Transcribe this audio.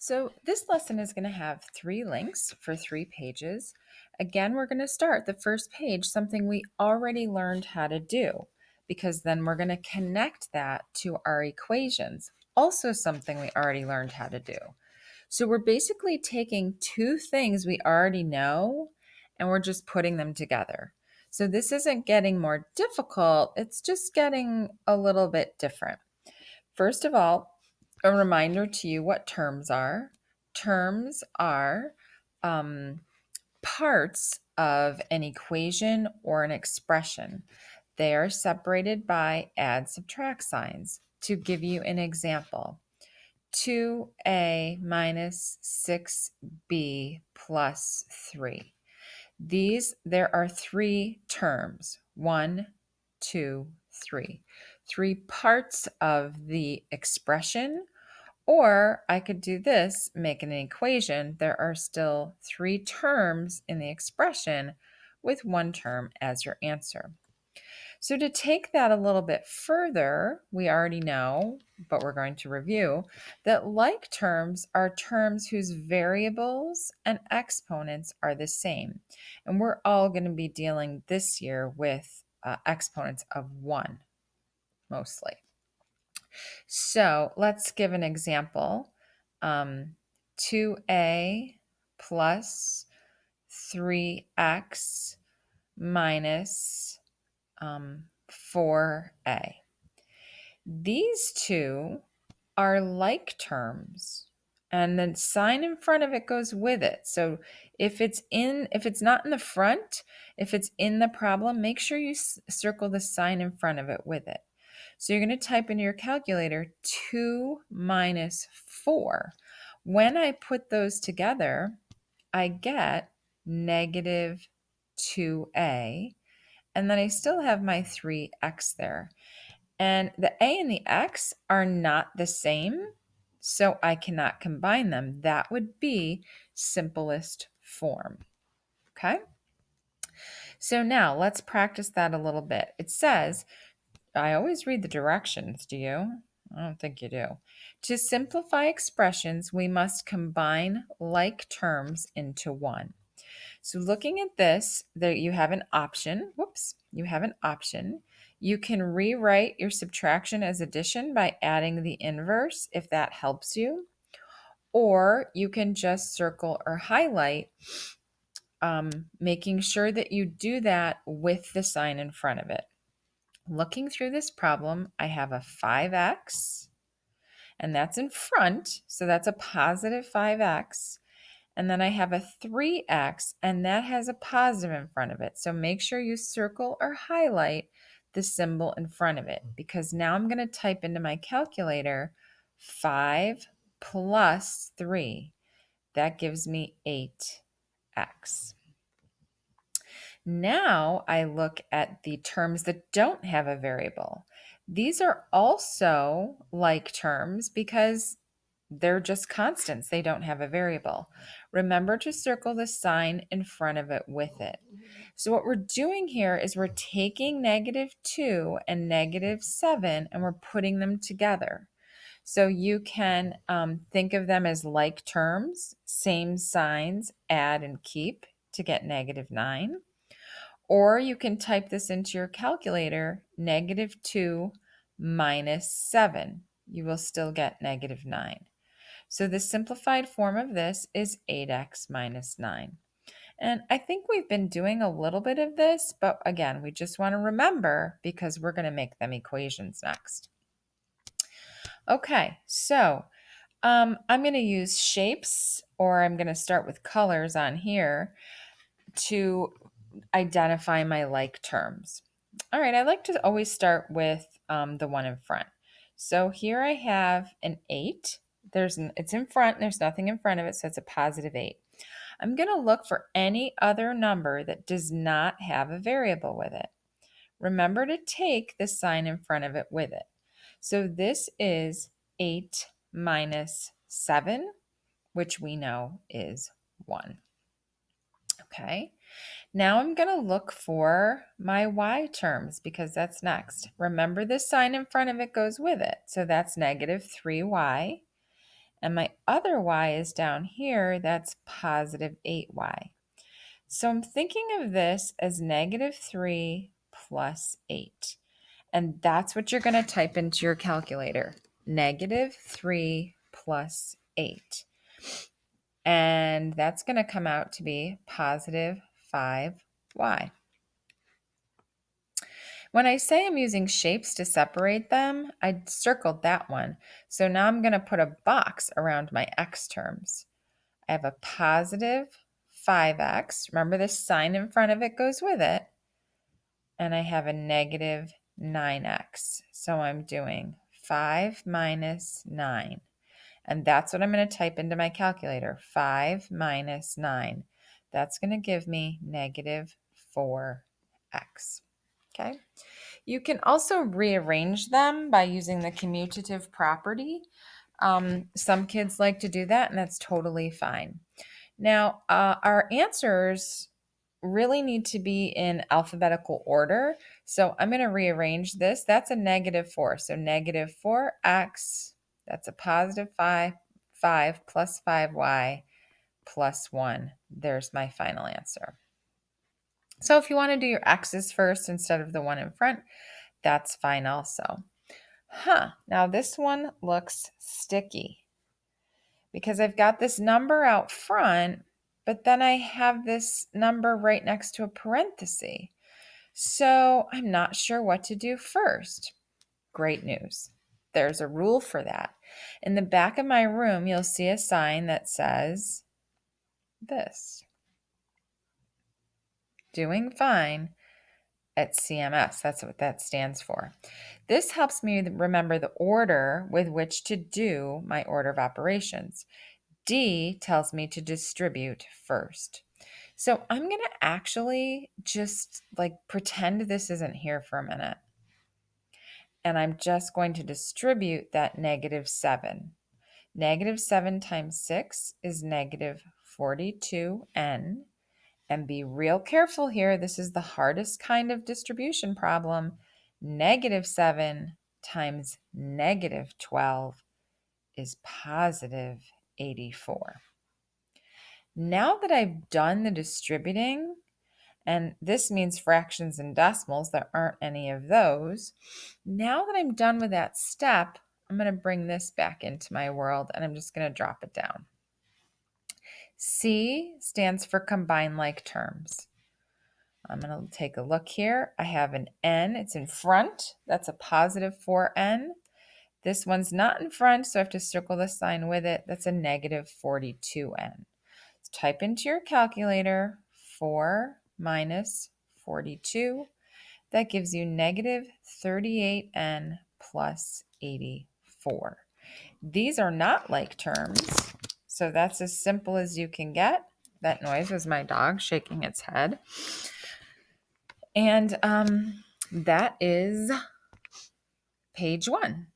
So this lesson is going to have 3 links for 3 pages. Again, we're going to start the first page, something we already learned how to do, because then we're going to connect that to our equations, also something we already learned how to do. So we're basically taking 2 things we already know and we're just putting them together. So this isn't getting more difficult, it's just getting a little bit different. First of all, a reminder to you what terms are. Terms are parts of an equation or an expression. They are separated by add subtract signs. To give you an example, 2a minus 6b plus 3. There are 3 terms. 1, 2, 3. 3 parts of the expression, or I could do this, make an equation. There are still 3 terms in the expression with 1 term as your answer. So to take that a little bit further, we already know, but we're going to review, that like terms are terms whose variables and exponents are the same. And we're all going to be dealing this year with exponents of 1, mostly. So let's give an example. 2a plus 3x minus 4a. These 2 are like terms, and the sign in front of it goes with it. So if it's not in the front, if it's in the problem, make sure you circle the sign in front of it with it. So you're going to type into your calculator 2 minus 4. When I put those together, I get negative 2a, and then I still have my 3x there. And the a and the x are not the same, so I cannot combine them. That would be simplest form. Okay? So now let's practice that a little bit. It says, I always read the directions, do you? I don't think you do. To simplify expressions, we must combine like terms into one. So looking at this, there you have an option. Whoops, you have an option. You can rewrite your subtraction as addition by adding the inverse if that helps you. Or you can just circle or highlight, making sure that you do that with the sign in front of it. Looking through this problem, I have a 5x, and that's in front, so that's a positive 5x. And then I have a 3x, and that has a positive in front of it. So make sure you circle or highlight the symbol in front of it, because now I'm going to type into my calculator 5 plus 3. That gives me 8x. Now I look at the terms that don't have a variable. These are also like terms because they're just constants. They don't have a variable. Remember to circle the sign in front of it with it. So what we're doing here is we're taking -2 and -7 and we're putting them together. So you can think of them as like terms, same signs, add and keep to get -9. Or you can type this into your calculator, -2 minus 7. You will still get -9. So the simplified form of this is 8x minus 9. And I think we've been doing a little bit of this, but again, we just want to remember because we're going to make them equations next. Okay, so I'm going to use shapes, or I'm going to start with colors on here to identify my like terms. All right, I like to always start with the one in front. So here I have an 8. It's in front, there's nothing in front of it, so it's a positive 8. I'm going to look for any other number that does not have a variable with it. Remember to take the sign in front of it with it. So this is 8 minus 7, which we know is 1. Okay, now I'm going to look for my y terms because that's next. Remember the sign in front of it goes with it. So that's -3y. And my other y is down here, that's positive 8y. So I'm thinking of this as negative 3 plus 8. And that's what you're going to type into your calculator, negative 3 plus 8. And that's going to come out to be positive 5y. When I say I'm using shapes to separate them, I circled that one. So now I'm going to put a box around my x terms. I have a positive 5x. Remember, the sign in front of it goes with it. And I have a negative 9x. So I'm doing 5 minus 9. And that's what I'm going to type into my calculator, 5 minus 9. That's going to give me negative 4x. Okay. You can also rearrange them by using the commutative property. Some kids like to do that, and that's totally fine. Now, our answers really need to be in alphabetical order. So I'm going to rearrange this. That's a negative 4. So negative 4x, that's a positive 5 plus 5y plus 1. There's my final answer. So if you want to do your x's first instead of the one in front, that's fine also. Now this one looks sticky because I've got this number out front, but then I have this number right next to a parenthesis. So I'm not sure what to do first. Great news. There's a rule for that. In the back of my room, you'll see a sign that says this. Doing fine at CMS. That's what that stands for. This helps me remember the order with which to do my order of operations. D tells me to distribute first. So I'm going to actually just pretend this isn't here for a minute. And I'm just going to distribute that negative 7. Negative 7 times 6 is negative 42n. And be real careful here. This is the hardest kind of distribution problem. Negative 7 times negative 12 is positive 84. Now that I've done the distributing, and this means fractions and decimals, there aren't any of those. Now that I'm done with that step, I'm going to bring this back into my world, and I'm just going to drop it down. C stands for combine like terms. I'm going to take a look here. I have an n. It's in front. That's a positive 4n. This one's not in front, so I have to circle the sign with it. That's a negative 42n. So type into your calculator 4 minus 42. That gives you negative 38n plus 84. These are not like terms, so that's as simple as you can get. That noise was my dog shaking its head. And that is page 1.